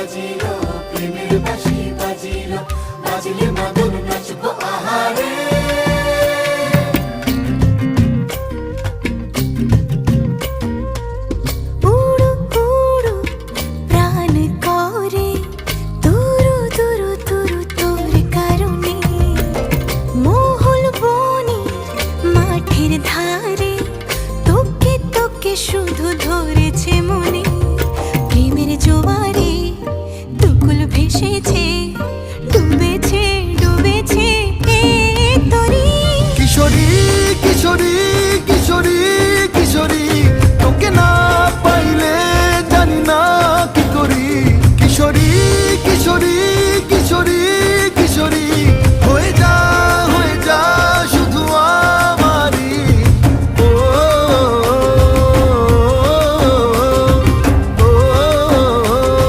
বাজিল, প্রেমের বাঁশি বাজিল, বাজলে মদন নাচবো আহারে। উড়ু উড়ু প্রাণ করে তুরু তুরু তুরু তোর কারণে, মহল বনে মাঠের ধারে তোকে তোকে শুধু ধরেছে মনে। প্রেমের জোয়ারে দুকুল ভেসেছে